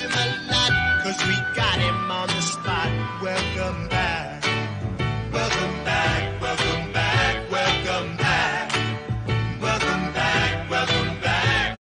him a lot, 'cause we got him on the spot. Welcome back. Welcome back. Welcome back. Welcome back. Welcome back. Welcome back.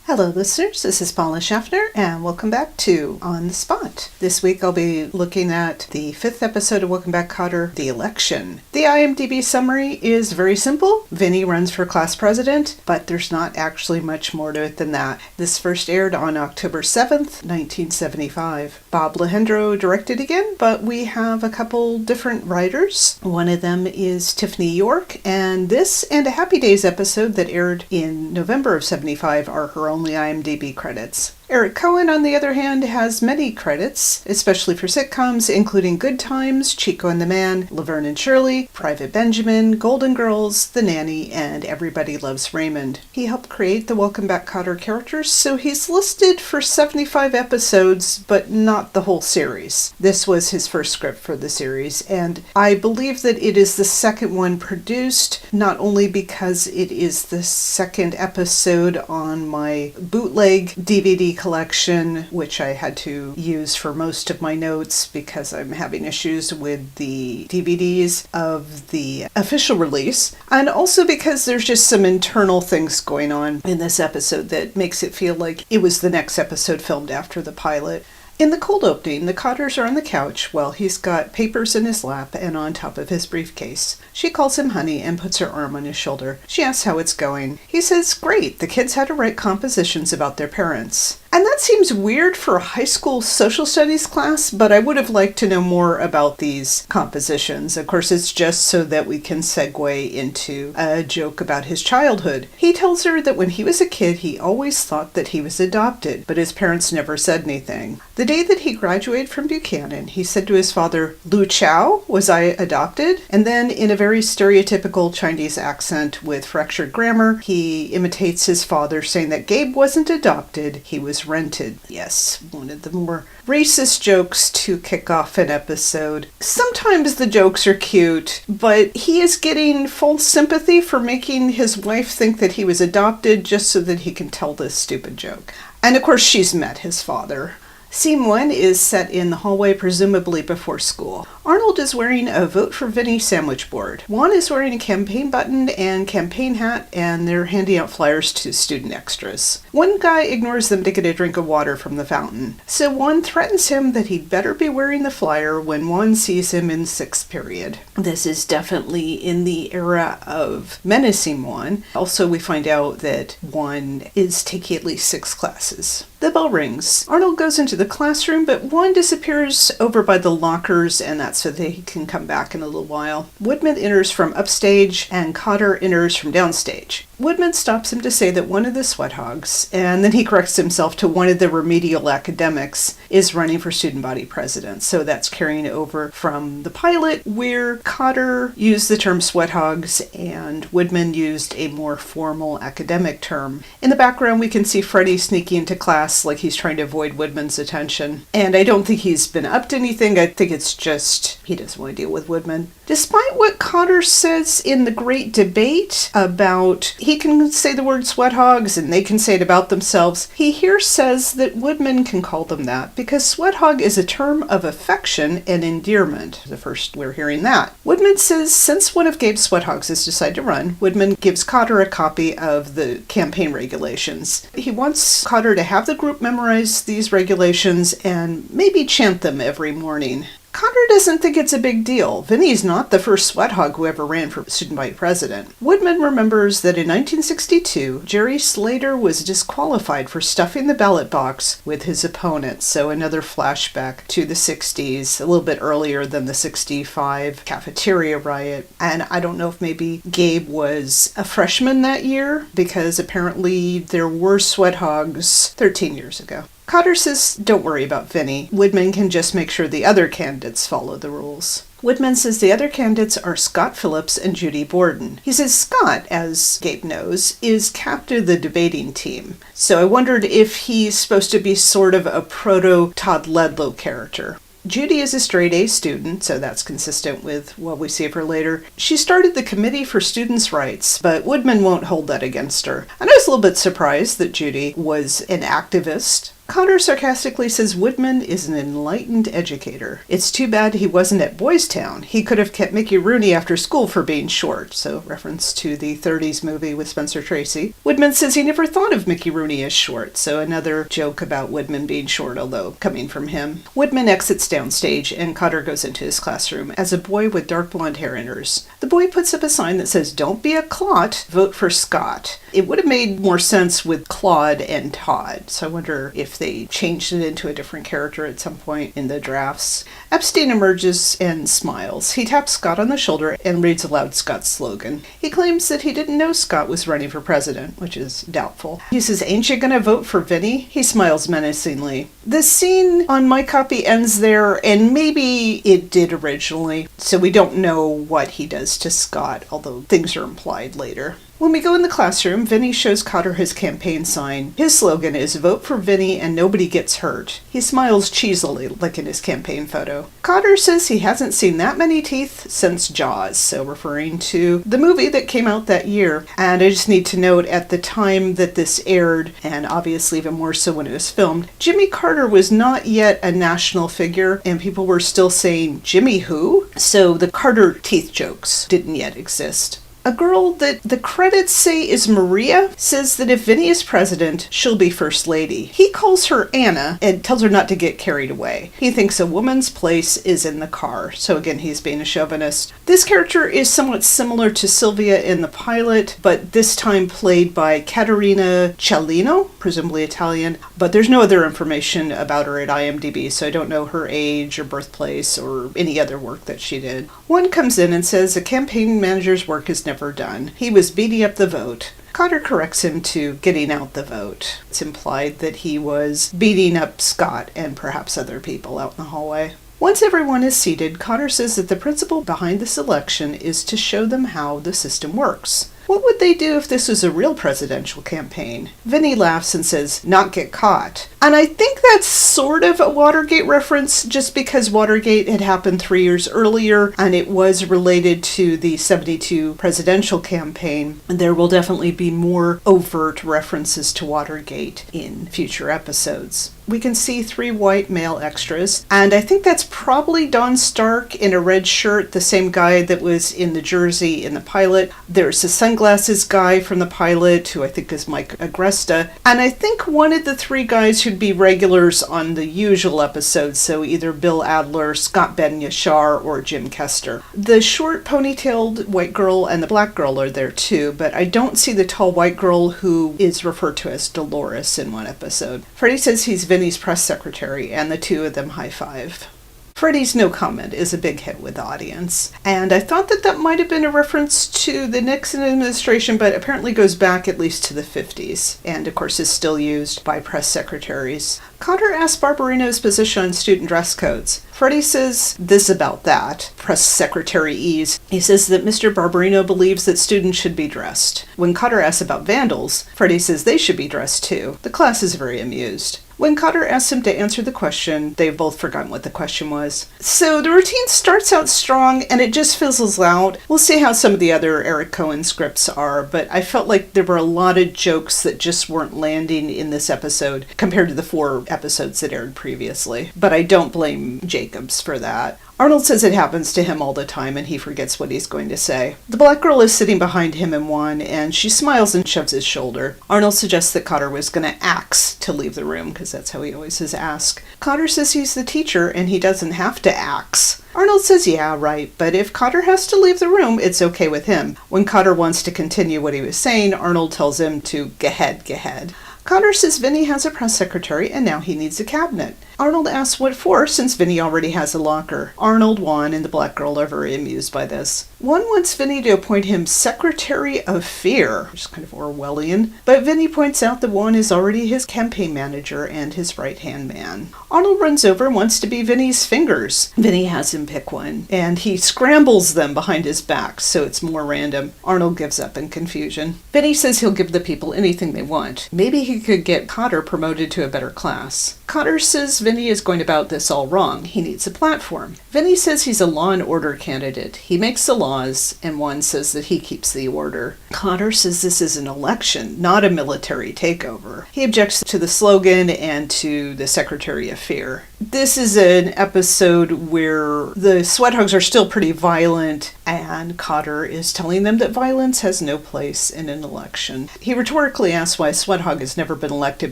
Hello listeners, this is Paula Schaffner and welcome back to On the Spot. This week I'll be looking at the 5th episode of Welcome Back, Kotter, The Election. The IMDb summary is very simple. Vinnie runs for class president, but there's not actually much more to it than that. This first aired on October 7th, 1975. Bob Lehendro directed again, but we have a couple different writers. One of them is Tiffany York, and this and a Happy Days episode that aired in November of 75 are her only IMDb credits. Eric Cohen, on the other hand, has many credits, especially for sitcoms, including Good Times, Chico and the Man, Laverne and Shirley, Private Benjamin, Golden Girls, The Nanny, and Everybody Loves Raymond. He helped create the Welcome Back Kotter characters, so he's listed for 75 episodes, but not the whole series. This was his first script for the series, and I believe that it is the second one produced, not only because it is the second episode on my bootleg DVD collection, which I had to use for most of my notes because I'm having issues with the DVDs of the official release, and also because there's just some internal things going on in this episode that makes it feel like it was the next episode filmed after the pilot. In the cold opening, the Kotters are on the couch while he's got papers in his lap and on top of his briefcase. She calls him honey and puts her arm on his shoulder. She asks how it's going. He says, great, the kids had to write compositions about their parents. And that seems weird for a high school social studies class, but I would have liked to know more about these compositions. Of course, it's just so that we can segue into a joke about his childhood. He tells her that when he was a kid, he always thought that he was adopted, but his parents never said anything. The day that he graduated from Buchanan, he said to his father, Lu Chow, was I adopted? And then in a very stereotypical Chinese accent with fractured grammar, he imitates his father saying that Gabe wasn't adopted, he was rented. Yes, one of the more racist jokes to kick off an episode. Sometimes the jokes are cute, but he is getting false sympathy for making his wife think that he was adopted just so that he can tell this stupid joke. And of course she's met his father. Scene 1 is set in the hallway, presumably before school. Arnold is wearing a Vote for Vinnie sandwich board. Juan is wearing a campaign button and campaign hat, and they're handing out flyers to student extras. One guy ignores them to get a drink of water from the fountain. So Juan threatens him that he'd better be wearing the flyer when Juan sees him in 6th period. This is definitely in the era of menacing Juan. Also, we find out that Juan is taking at least 6 classes. The bell rings. Arnold goes into the classroom, but Juan disappears over by the lockers, and that's so that he can come back in a little while. Woodman enters from upstage, and Kotter enters from downstage. Woodman stops him to say that one of the sweat hogs, and then he corrects himself to one of the remedial academics, is running for student body president. So that's carrying over from the pilot, where Kotter used the term sweat hogs, and Woodman used a more formal academic term. In the background, we can see Freddie sneaking into class like he's trying to avoid Woodman's attention. And I don't think he's been up to anything. I think it's just he doesn't want to deal with Woodman. Despite what Kotter says in the great debate about he can say the word sweat hogs and they can say it about themselves, he here says that Woodman can call them that because sweat hog is a term of affection and endearment. The first we're hearing that. Woodman says since one of Gabe's sweat hogs has decided to run, Woodman gives Kotter a copy of the campaign regulations. He wants Kotter to have the group memorize these regulations and maybe chant them every morning. Kotter doesn't think it's a big deal. Vinnie's not the first sweat hog who ever ran for student body president. Woodman remembers that in 1962, Jerry Slater was disqualified for stuffing the ballot box with his opponent. So another flashback to the 60s, a little bit earlier than the 65 cafeteria riot. And I don't know if maybe Gabe was a freshman that year, because apparently there were sweat hogs 13 years ago. Kotter says, don't worry about Vinnie. Woodman can just make sure the other candidates follow the rules. Woodman says the other candidates are Scott Phillips and Judy Borden. He says Scott, as Gabe knows, is captain of the debating team. So I wondered if he's supposed to be sort of a proto-Todd Ledlow character. Judy is a straight-A student, so that's consistent with what we see of her later. She started the Committee for Students' Rights, but Woodman won't hold that against her. And I was a little bit surprised that Judy was an activist. Kotter sarcastically says Woodman is an enlightened educator. It's too bad he wasn't at Boys Town. He could have kept Mickey Rooney after school for being short. So, reference to the 30s movie with Spencer Tracy. Woodman says he never thought of Mickey Rooney as short. So, another joke about Woodman being short, although coming from him. Woodman exits downstage and Kotter goes into his classroom as a boy with dark blonde hair enters. The boy puts up a sign that says, "Don't be a clot, vote for Scott." It would have made more sense with Claude and Todd. So, I wonder if they changed it into a different character at some point in the drafts. Epstein emerges and smiles. He taps Scott on the shoulder and reads aloud Scott's slogan. He claims that he didn't know Scott was running for president, which is doubtful. He says, "Ain't you gonna vote for Vinnie?" He smiles menacingly. The scene on my copy ends there, and maybe it did originally, so we don't know what he does to Scott, although things are implied later. When we go in the classroom, Vinnie shows Kotter his campaign sign. His slogan is, "Vote for Vinnie and nobody gets hurt." He smiles cheesily, like in his campaign photo. Kotter says he hasn't seen that many teeth since Jaws, so referring to the movie that came out that year. And I just need to note, at the time that this aired, and obviously even more so when it was filmed, Jimmy Carter was not yet a national figure, and people were still saying, "Jimmy who?" So the Carter teeth jokes didn't yet exist. A girl that the credits say is Maria says that if Vinnie is president, she'll be first lady. He calls her Anna and tells her not to get carried away. He thinks a woman's place is in the car. So again, he's being a chauvinist. This character is somewhat similar to Sylvia in the pilot, but this time played by Caterina Cialino, presumably Italian. But there's no other information about her at IMDb, so I don't know her age or birthplace or any other work that she did. One comes in and says a campaign manager's work is never done. He was beating up the vote. Kotter corrects him to getting out the vote. It's implied that he was beating up Scott and perhaps other people out in the hallway. Once everyone is seated, Kotter says that the principle behind this election is to show them how the system works. What would they do if this was a real presidential campaign? Vinnie laughs and says, "Not get caught." And I think that's sort of a Watergate reference, just because Watergate had happened 3 years earlier, and it was related to the 72 presidential campaign. And there will definitely be more overt references to Watergate in future episodes. We can see 3 white male extras, and I think that's probably Don Stark in a red shirt, the same guy that was in the jersey in the pilot. There's a sunglasses guy from the pilot, who I think is Mike Agresta, and I think one of the 3 guys who'd be regulars on the usual episodes, so either Bill Adler, Scott Ben-Yashar, or Jim Kester. The short ponytailed white girl and the black girl are there too, but I don't see the tall white girl who is referred to as Dolores in one episode. Freddie says he's Vinnie's press secretary, and the 2 of them high five. Freddie's no comment is a big hit with the audience, and I thought that that might have been a reference to the Nixon administration, but apparently goes back at least to the 50s, and of course is still used by press secretaries. Kotter asks Barbarino's position on student dress codes. Freddie says this about that, press secretary ease. He says that Mr. Barbarino believes that students should be dressed. When Kotter asks about vandals, Freddie says they should be dressed too. The class is very amused. When Kotter asks him to answer the question, they've both forgotten what the question was. So the routine starts out strong and it just fizzles out. We'll see how some of the other Eric Cohen scripts are, but I felt like there were a lot of jokes that just weren't landing in this episode compared to the 4 episodes that aired previously. But I don't blame Jacobs for that. Arnold says it happens to him all the time and he forgets what he's going to say. The black girl is sitting behind him in one and she smiles and shoves his shoulder. Arnold suggests that Kotter was going to ax to leave the room because that's how he always says ask. Kotter says he's the teacher and he doesn't have to ax. Arnold says yeah, right, but if Kotter has to leave the room, it's okay with him. When Kotter wants to continue what he was saying, Arnold tells him to go ahead. Kotter says Vinnie has a press secretary and now he needs a cabinet. Arnold asks what for, since Vinnie already has a locker. Arnold, Juan, and the black girl are very amused by this. Juan wants Vinnie to appoint him Secretary of Fear, which is kind of Orwellian, but Vinnie points out that Juan is already his campaign manager and his right-hand man. Arnold runs over and wants to be Vinnie's fingers. Vinnie has him pick one, and he scrambles them behind his back, so it's more random. Arnold gives up in confusion. Vinnie says he'll give the people anything they want. Maybe he could get Kotter promoted to a better class. Kotter says Vinnie is going about this all wrong. He needs a platform. Vinnie says he's a law and order candidate. He makes the laws, and one says that he keeps the order. Kotter says this is an election, not a military takeover. He objects to the slogan and to the Secretary of Fear. This is an episode where the Sweat Hogs are still pretty violent, and Kotter is telling them that violence has no place in an election. He rhetorically asks why a Sweat Hog has never been elected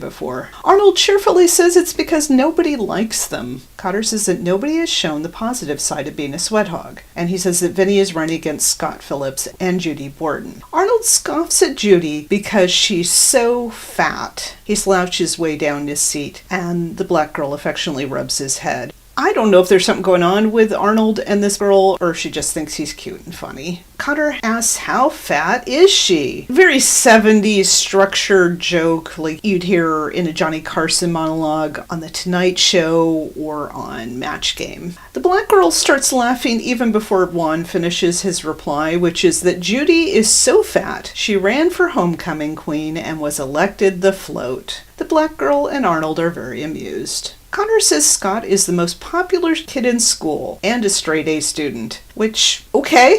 before. Arnold cheerfully says it's because nobody likes them. Kotter says that nobody has shown the positive side of being a Sweat Hog, and he says that Vinnie is running against Scott Phillips and Judy Borden. Arnold scoffs at Judy because she's so fat. He slouches way down his seat, and the black girl affectionately rubs his head. I don't know if there's something going on with Arnold and this girl, or if she just thinks he's cute and funny. Kotter asks, how fat is she? Very 70s structured joke like you'd hear in a Johnny Carson monologue on The Tonight Show or on Match Game. The black girl starts laughing even before Juan finishes his reply, which is that Judy is so fat she ran for homecoming queen and was elected the float. The black girl and Arnold are very amused. Kotter says Scott is the most popular kid in school and a straight A student, which, okay.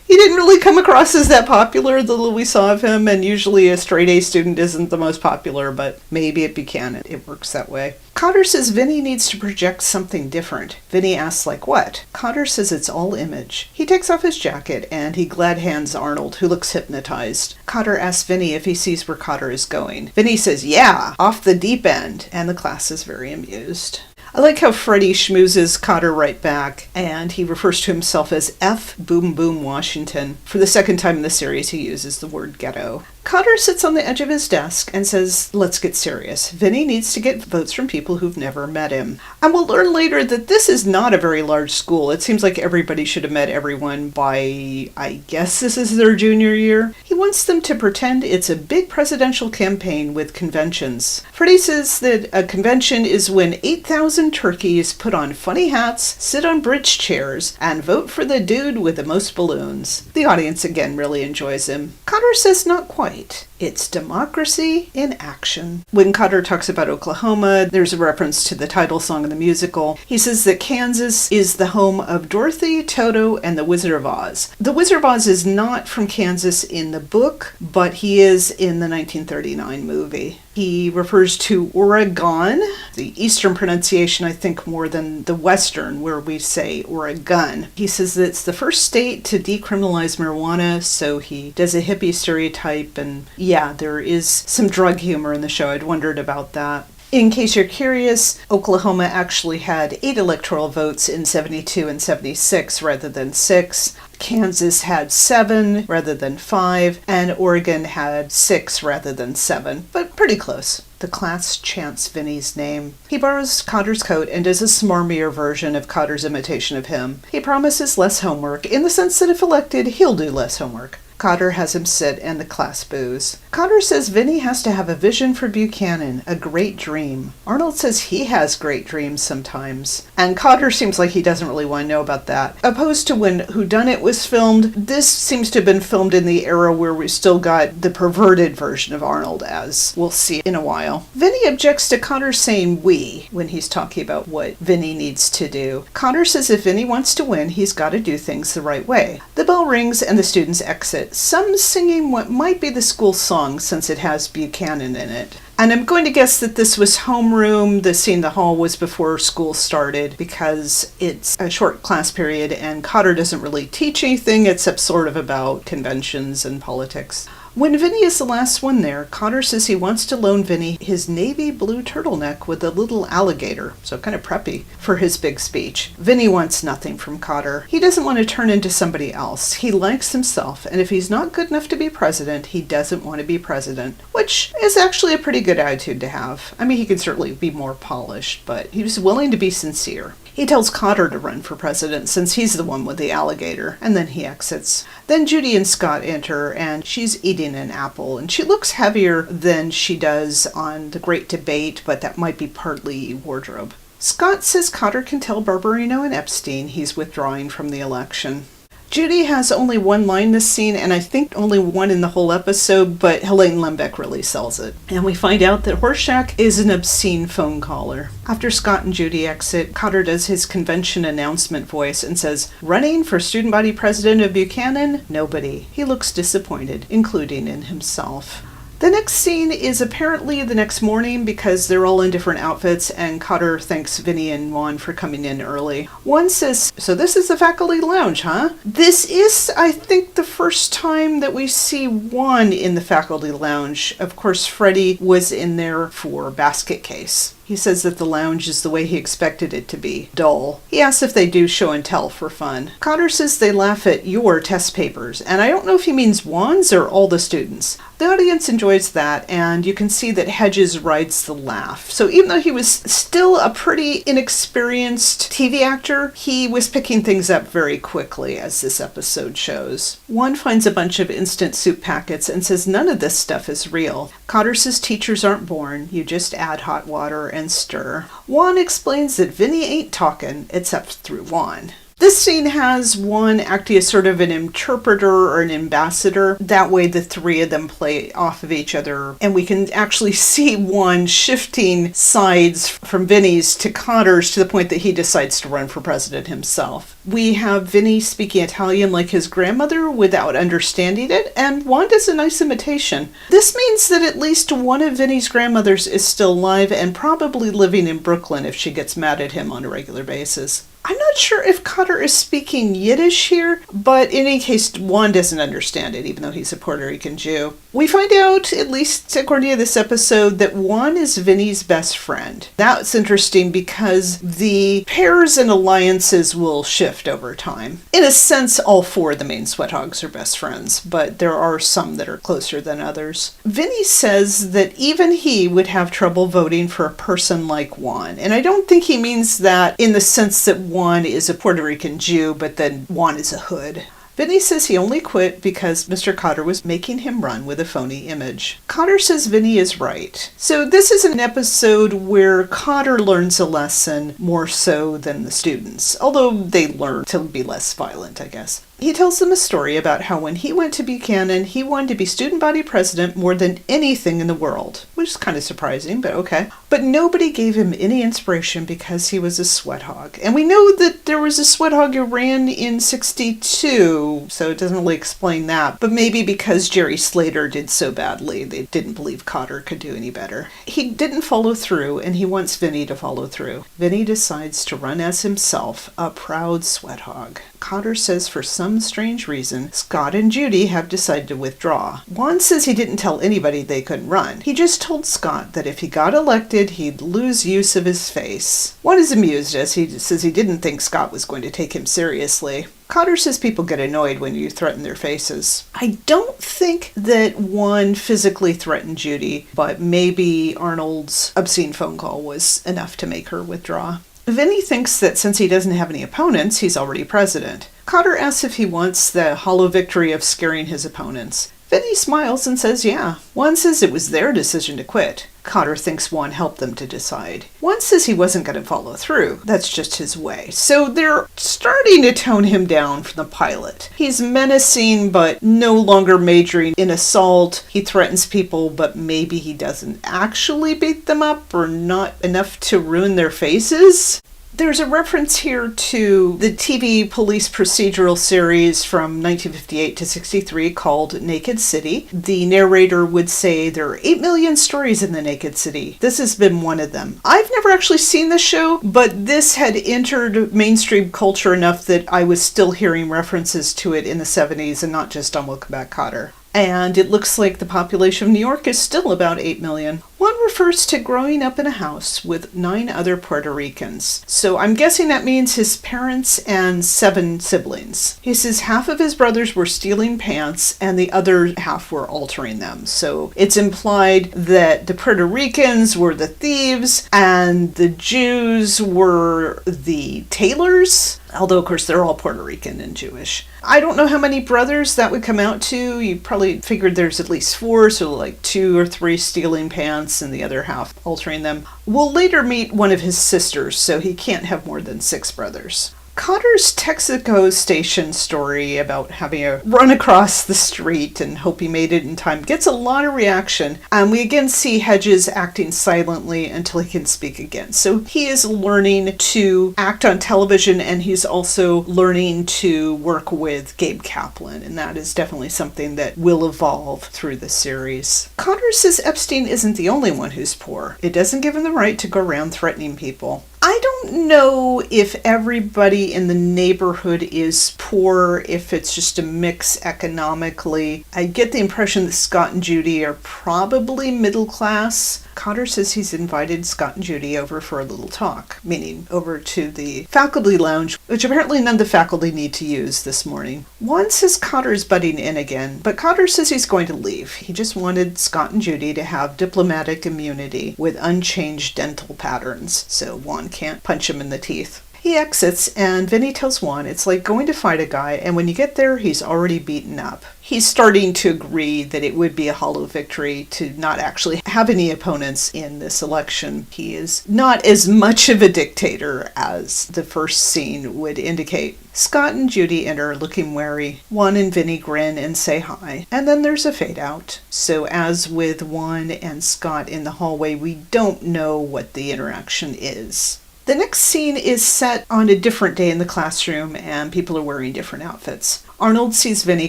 He didn't really come across as that popular, the little we saw of him, and usually a straight A student isn't the most popular, but maybe at Buchanan it works that way. Kotter says Vinnie needs to project something different. Vinnie asks, like what? Kotter says it's all image. He takes off his jacket and he glad hands Arnold, who looks hypnotized. Kotter asks Vinnie if he sees where Kotter is going. Vinnie says, yeah, off the deep end, and the class is very amused. I like how Freddie schmoozes Kotter right back, and he refers to himself as F. Boom Boom Washington. For the second time in the series, he uses the word ghetto. Kotter sits on the edge of his desk and says, let's get serious. Vinnie needs to get votes from people who've never met him. And we'll learn later that this is not a very large school. It seems like everybody should have met everyone by, I guess this is their junior year. He wants them to pretend it's a big presidential campaign with conventions. Freddie says that a convention is when 8,000 turkeys put on funny hats, sit on bridge chairs, and vote for the dude with the most balloons. The audience again really enjoys him. Kotter says not quite. It's democracy in action. When Kotter talks about Oklahoma, there's a reference to the title song of the musical. He says that Kansas is the home of Dorothy, Toto, and the Wizard of Oz. The Wizard of Oz is not from Kansas in the book, but he is in the 1939 movie. He refers to Oregon, the eastern pronunciation I think more than the western where we say Oregon. He says that it's the first state to decriminalize marijuana, so he does a hippie stereotype, and yeah, there is some drug humor in the show. I'd wondered about that. In case you're curious, Oklahoma actually had 8 electoral votes in 72 and 76 rather than 6. Kansas had 7 rather than 5, and Oregon had 6 rather than 7, but pretty close. The class chants Vinnie's name. He borrows Kotter's coat and does a smarmier version of Kotter's imitation of him. He promises less homework, in the sense that if elected, he'll do less homework. Kotter has him sit and the class boos. Kotter says Vinnie has to have a vision for Buchanan, a great dream. Arnold says he has great dreams sometimes. And Kotter seems like he doesn't really want to know about that. Opposed to when Whodunit was filmed, this seems to have been filmed in the era where we still got the perverted version of Arnold, as we'll see in a while. Vinnie objects to Kotter saying we when he's talking about what Vinnie needs to do. Kotter says if Vinnie wants to win, he's got to do things the right way. The bell rings and the students exit. Some singing what might be the school song since it has Buchanan in it. And I'm going to guess that this was homeroom. The scene in the hall was before school started because it's a short class period and Kotter doesn't really teach anything except sort of about conventions and politics. When Vinnie is the last one there, Kotter says he wants to loan Vinnie his navy blue turtleneck with a little alligator, so kind of preppy, for his big speech. Vinnie wants nothing from Kotter. He doesn't want to turn into somebody else. He likes himself, and if he's not good enough to be president, he doesn't want to be president, which is actually a pretty good attitude to have. I mean, he can certainly be more polished, but he was willing to be sincere. He tells Kotter to run for president since he's the one with the alligator, and then he exits. Then Judy and Scott enter, and she's eating an apple, and she looks heavier than she does on The Great Debate, but that might be partly wardrobe. Scott says Kotter can tell Barbarino and Epstein he's withdrawing from the election. Judy has only one line this scene, and I think only one in the whole episode, but Helene Lembeck really sells it. And we find out that Horshack is an obscene phone caller. After Scott and Judy exit, Kotter does his convention announcement voice and says, "Running for student body president of Buchanan? Nobody." He looks disappointed, including in himself. The next scene is apparently the next morning because they're all in different outfits, and Kotter thanks Vinnie and Juan for coming in early. Juan says, "So this is the faculty lounge, huh?" This is, I think, the first time that we see Juan in the faculty lounge. Of course, Freddie was in there for Basket Case. He says that the lounge is the way he expected it to be, dull. He asks if they do show and tell for fun. Kotter says they laugh at your test papers, and I don't know if he means Juan's or all the students. The audience enjoys that, and you can see that Hedges rides the laugh. So even though he was still a pretty inexperienced TV actor, he was picking things up very quickly, as this episode shows. Juan finds a bunch of instant soup packets and says none of this stuff is real. Kotter says teachers aren't born, you just add hot water and stir. Juan explains that Vinnie ain't talking, except through Juan. This scene has Juan acting as sort of an interpreter or an ambassador. That way the three of them play off of each other, and we can actually see Juan shifting sides from Vinnie's to Kotter's to the point that he decides to run for president himself. We have Vinnie speaking Italian like his grandmother without understanding it, and Juan does a nice imitation. This means that at least one of Vinnie's grandmothers is still alive and probably living in Brooklyn if she gets mad at him on a regular basis. I'm not sure if Kotter is speaking Yiddish here, but in any case, Juan doesn't understand it, even though he's a Puerto Rican Jew. We find out, at least according to this episode, that Juan is Vinnie's best friend. That's interesting because the pairs and alliances will shift over time. In a sense, all four of the main Sweat Hogs are best friends, but there are some that are closer than others. Vinnie says that even he would have trouble voting for a person like Juan, and I don't think he means that in the sense that Juan is a Puerto Rican Jew, but then Juan is a hood. Vinnie says he only quit because Mr. Kotter was making him run with a phony image. Kotter says Vinnie is right. So this is an episode where Kotter learns a lesson more so than the students, although they learn to be less violent, I guess. He tells them a story about how when he went to Buchanan, he wanted to be student body president more than anything in the world, which is kind of surprising, but okay. But nobody gave him any inspiration because he was a sweat hog. And we know that there was a sweat hog who ran in 62, so it doesn't really explain that. But maybe because Jerry Slater did so badly, they didn't believe Kotter could do any better. He didn't follow through, and he wants Vinnie to follow through. Vinnie decides to run as himself, a proud sweat hog. Kotter says for some strange reason, Scott and Judy have decided to withdraw. Juan says he didn't tell anybody they couldn't run. He just told Scott that if he got elected, he'd lose use of his face. Juan is amused as he says he didn't think Scott was going to take him seriously. Kotter says people get annoyed when you threaten their faces. I don't think that Juan physically threatened Judy, but maybe Arnold's obscene phone call was enough to make her withdraw. Vinnie thinks that since he doesn't have any opponents, he's already president. Kotter asks if he wants the hollow victory of scaring his opponents. Vinnie smiles and says yeah. Juan says it was their decision to quit. Kotter thinks Juan helped them to decide. Juan says he wasn't going to follow through. That's just his way. So they're starting to tone him down from the pilot. He's menacing, but no longer majoring in assault. He threatens people, but maybe he doesn't actually beat them up or not enough to ruin their faces. There's a reference here to the TV police procedural series from 1958 to 63 called Naked City. The narrator would say there are 8 million stories in the Naked City. This has been one of them. I've never actually seen the show, but this had entered mainstream culture enough that I was still hearing references to it in the 70s and not just on Welcome Back, Kotter. And it looks like the population of New York is still about 8 million. One refers to growing up in a house with 9 other Puerto Ricans. So I'm guessing that means his parents and 7 siblings. He says half of his brothers were stealing pants and the other half were altering them. So it's implied that the Puerto Ricans were the thieves and the Jews were the tailors. Although, of course, they're all Puerto Rican and Jewish. I don't know how many brothers that would come out to. You probably figured there's at least 4, so like 2 or 3 stealing pants and the other half altering them. We'll later meet one of his sisters, so he can't have more than 6 brothers. Kotter's Texaco station story about having a run across the street and hope he made it in time gets a lot of reaction. We again see Hedges acting silently until he can speak again. So he is learning to act on television, and he's also learning to work with Gabe Kaplan, and that is definitely something that will evolve through the series. Kotter says Epstein isn't the only one who's poor. It doesn't give him the right to go around threatening people. I don't know if everybody in the neighborhood is poor, if it's just a mix economically. I get the impression that Scott and Judy are probably middle class. Kotter says he's invited Scott and Judy over for a little talk, meaning over to the faculty lounge, which apparently none of the faculty need to use this morning. Juan says Kotter's butting in again, but Kotter says he's going to leave. He just wanted Scott and Judy to have diplomatic immunity with unchanged dental patterns, so Juan can't punch him in the teeth. He exits, and Vinnie tells Juan it's like going to fight a guy, and when you get there, he's already beaten up. He's starting to agree that it would be a hollow victory to not actually have any opponents in this election. He is not as much of a dictator as the first scene would indicate. Scott and Judy enter looking wary. Juan and Vinnie grin and say hi, and then there's a fade out. So as with Juan and Scott in the hallway, we don't know what the interaction is. The next scene is set on a different day in the classroom, and people are wearing different outfits. Arnold sees Vinnie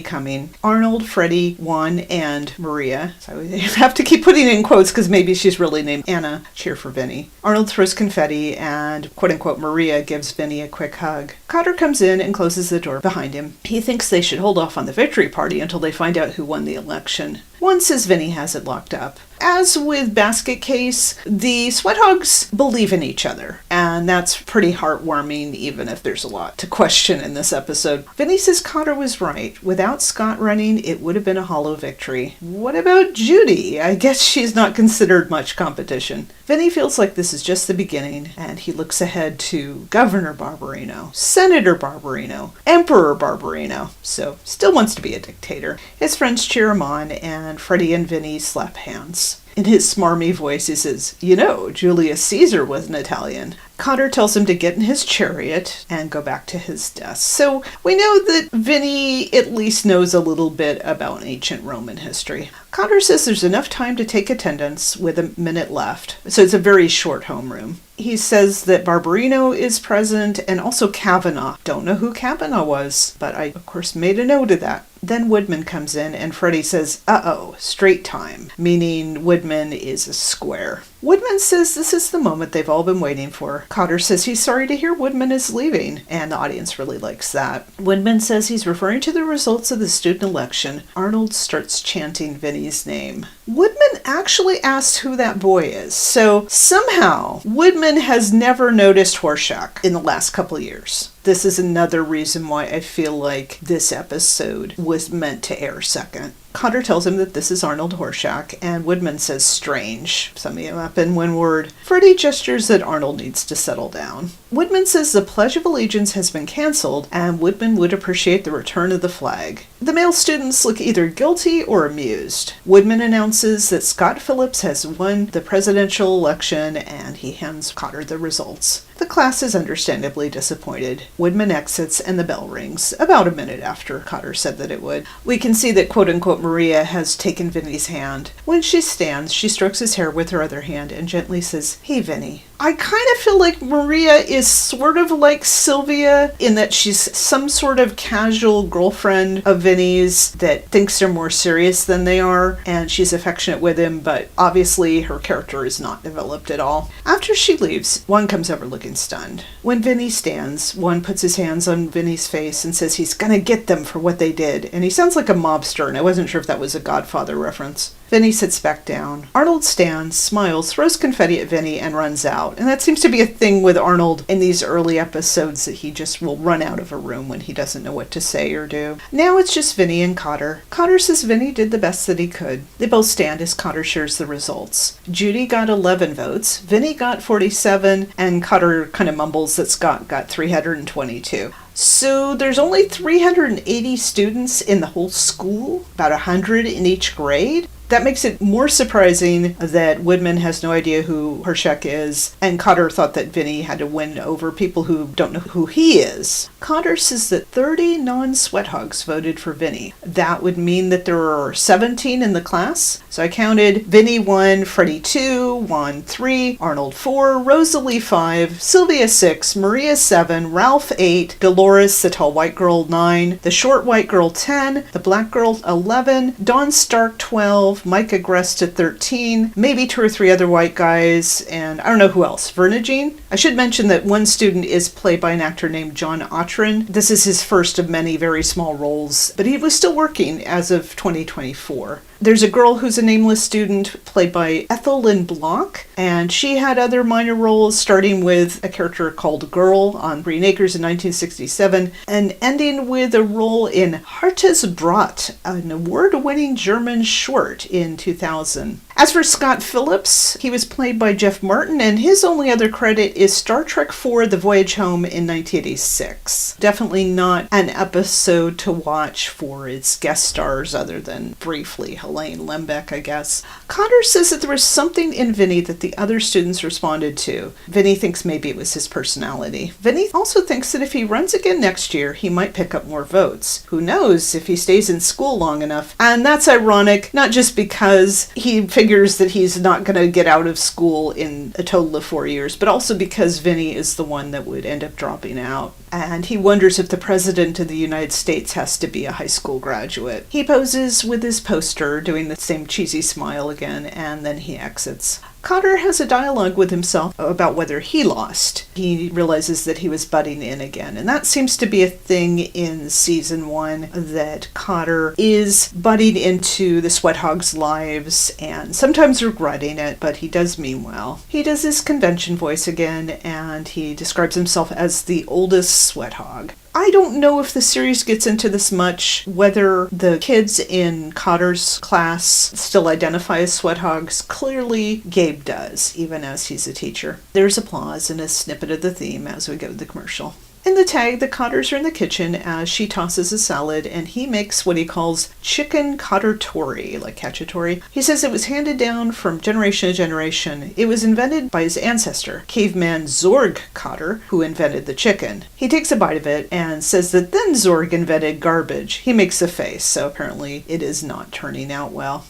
coming. Arnold, Freddie, Juan, and Maria. So I have to keep putting it in quotes because maybe she's really named Anna. Cheer for Vinnie. Arnold throws confetti, and quote-unquote Maria gives Vinnie a quick hug. Kotter comes in and closes the door behind him. He thinks they should hold off on the victory party until they find out who won the election. Juan says Vinnie has it locked up. As with Basket Case, the Sweat Hogs believe in each other, and that's pretty heartwarming, even if there's a lot to question in this episode. Vinnie says Kotter was right. Without Scott running, it would have been a hollow victory. What about Judy? I guess she's not considered much competition. Vinnie feels like this is just the beginning, and he looks ahead to Governor Barbarino, Senator Barbarino, Emperor Barbarino, so still wants to be a dictator. His friends cheer him on, and Freddie and Vinnie slap hands. In his smarmy voice, he says, "You know, Julius Caesar was an Italian." Kotter tells him to get in his chariot and go back to his desk. So we know that Vinnie at least knows a little bit about ancient Roman history. Kotter says there's enough time to take attendance with a minute left. So it's a very short homeroom. He says that Barbarino is present and also Kavanaugh. Don't know who Kavanaugh was, but I, of course, made a note of that. Then Woodman comes in and Freddie says, "Uh-oh, straight time," meaning Woodman is a square. Woodman says this is the moment they've all been waiting for. Kotter says he's sorry to hear Woodman is leaving, and the audience really likes that. Woodman says he's referring to the results of the student election. Arnold starts chanting Vinnie's name. Woodman actually asks who that boy is, so somehow Woodman has never noticed Horshack in the last couple of years. This is another reason why I feel like this episode was meant to air second. Kotter tells him that this is Arnold Horshack, and Woodman says strange, summing him up in one word. Freddie gestures that Arnold needs to settle down. Woodman says the Pledge of Allegiance has been canceled, and Woodman would appreciate the return of the flag. The male students look either guilty or amused. Woodman announces that Scott Phillips has won the presidential election, and he hands Kotter the results. The class is understandably disappointed. Woodman exits and the bell rings, about a minute after Kotter said that it would. We can see that quote-unquote Maria has taken Vinnie's hand. When she stands, she strokes his hair with her other hand and gently says, "Hey, Vinnie." I kind of feel like Maria is sort of like Sylvia in that she's some sort of casual girlfriend of Vinnie's that thinks they're more serious than they are, and she's affectionate with him, but obviously her character is not developed at all. After she leaves, Juan comes over looking stunned. When Vinnie stands, Juan puts his hands on Vinnie's face and says he's gonna get them for what they did, and he sounds like a mobster, and I wasn't sure if that was a Godfather reference. Vinnie sits back down. Arnold stands, smiles, throws confetti at Vinnie, and runs out. And that seems to be a thing with Arnold in these early episodes, that he just will run out of a room when he doesn't know what to say or do. Now it's just Vinnie and Kotter. Kotter says Vinnie did the best that he could. They both stand as Kotter shares the results. Judy got 11 votes, Vinnie got 47, and Kotter kind of mumbles that Scott got 322. So there's only 380 students in the whole school, about 100 in each grade. That makes it more surprising that Woodman has no idea who Hershek is, and Kotter thought that Vinnie had to win over people who don't know who he is. Kotter says that 30 non-sweat hogs voted for Vinnie. That would mean that there are 17 in the class. So I counted Vinnie 1, Freddie 2, Juan 3, Arnold 4, Rosalie 5, Sylvia 6, Maria 7, Ralph 8, Dolores, the tall white girl, 9, the short white girl, 10, the black girl, 11, Dawn Stark, 12, Mike Agresta, 13, maybe 2 or 3 other white guys, and I don't know who else. Vernagine? I should mention that one student is played by an actor named John Autran. This is his first of many very small roles, but he was still working as of 2024. There's a girl who's a nameless student played by Ethelyn Block, and she had other minor roles, starting with a character called Girl on Green Acres in 1967, and ending with a role in Hartes Brot, an award-winning German short in 2000. As for Scott Phillips, he was played by Jeff Martin, and his only other credit is Star Trek IV: The Voyage Home in 1986. Definitely not an episode to watch for its guest stars other than briefly Helene Lembeck, I guess. Kotter says that there was something in Vinnie that the other students responded to. Vinnie thinks maybe it was his personality. Vinnie also thinks that if he runs again next year, he might pick up more votes. Who knows if he stays in school long enough? And that's ironic, not just because he figures that he's not going to get out of school in a total of 4 years, but also because Vinnie is the one that would end up dropping out. And he wonders if the President of the United States has to be a high school graduate. He poses with his poster, doing the same cheesy smile again, and then he exits. Kotter has a dialogue with himself about whether he lost. He realizes that he was butting in again, and that seems to be a thing in season 1, that Kotter is butting into the Sweat Hogs' lives and sometimes regretting it, but he does mean well. He does his convention voice again, and he describes himself as the oldest Sweat Hog. I don't know if the series gets into this much, whether the kids in Kotter's class still identify as sweat hogs. Clearly, Gabe does, even as he's a teacher. There's applause and a snippet of the theme as we go to the commercial. In the tag, the Kotters are in the kitchen as she tosses a salad, and he makes what he calls chicken cottertori, like cacciatore. He says it was handed down from generation to generation. It was invented by his ancestor, caveman Zorg Kotter, who invented the chicken. He takes a bite of it and says that then Zorg invented garbage. He makes a face, so apparently it is not turning out well.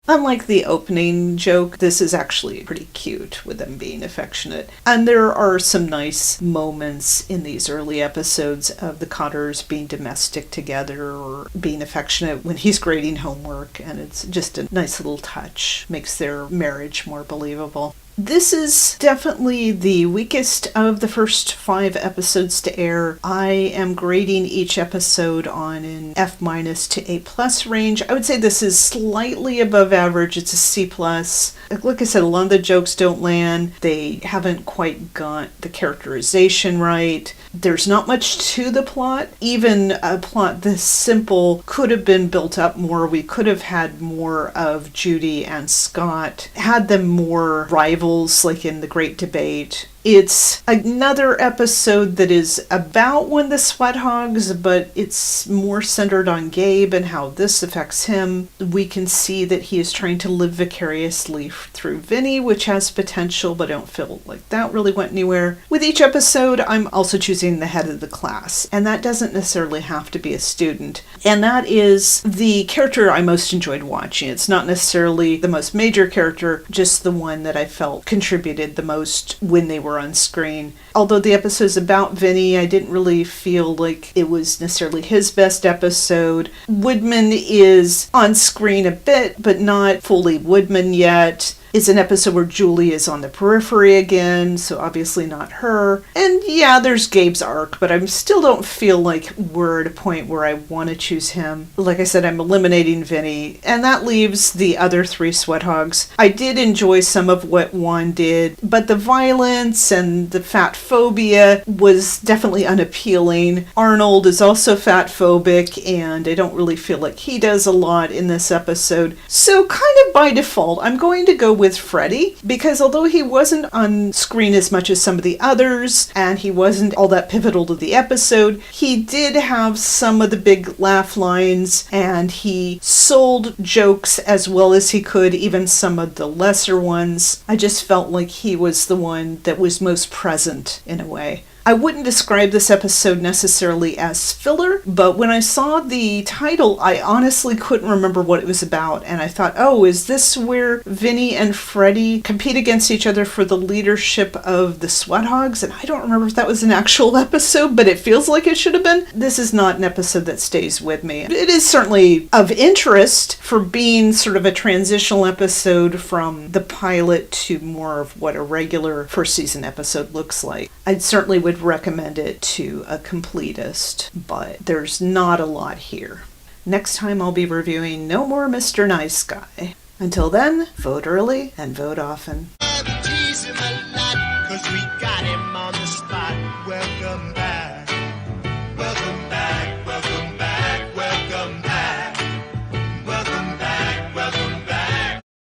Unlike the opening joke, this is actually pretty cute with them being affectionate. And there are some nice moments in these early episodes of the Kotters being domestic together or being affectionate when he's grading homework, and it's just a nice little touch. Makes their marriage more believable. This is definitely the weakest of the first 5 episodes to air. I am grading each episode on an F- to A+ range. I would say this is slightly above average. It's a C+. Like I said, a lot of the jokes don't land. They haven't quite got the characterization right. There's not much to the plot. Even a plot this simple could have been built up more. We could have had more of Judy and Scott, had them more rivals, like in The Great Debate. It's another episode that is about one of the Sweat Hogs, but it's more centered on Gabe and how this affects him. We can see that he is trying to live vicariously through Vinnie, which has potential, but I don't feel like that really went anywhere. With each episode, I'm also choosing the head of the class, and that doesn't necessarily have to be a student. And that is the character I most enjoyed watching. It's not necessarily the most major character, just the one that I felt contributed the most when they were on screen. Although the episode's about Vinnie, I didn't really feel like it was necessarily his best episode. Woodman is on screen a bit, but not fully Woodman yet. It's an episode where Julie is on the periphery again, so obviously not her. And yeah, there's Gabe's arc, but I still don't feel like we're at a point where I want to choose him. Like I said, I'm eliminating Vinnie, and that leaves the other 3 Sweat Hogs. I did enjoy some of what Juan did, but the violence and the fat phobia was definitely unappealing. Arnold is also fat phobic, and I don't really feel like he does a lot in this episode. So kind of by default, I'm going to go with with Freddie, because although he wasn't on screen as much as some of the others, and he wasn't all that pivotal to the episode, he did have some of the big laugh lines, and he sold jokes as well as he could, even some of the lesser ones. I just felt like he was the one that was most present in a way. I wouldn't describe this episode necessarily as filler, but when I saw the title, I honestly couldn't remember what it was about, and I thought, oh, is this where Vinnie and Freddie compete against each other for the leadership of the Sweat Hogs? And I don't remember if that was an actual episode, but it feels like it should have been. This is not an episode that stays with me. It is certainly of interest for being sort of a transitional episode from the pilot to more of what a regular first season episode looks like. I certainly would recommend it to a completist, but there's not a lot here. Next time I'll be reviewing No More Mr. Nice Guy. Until then, vote early and vote often.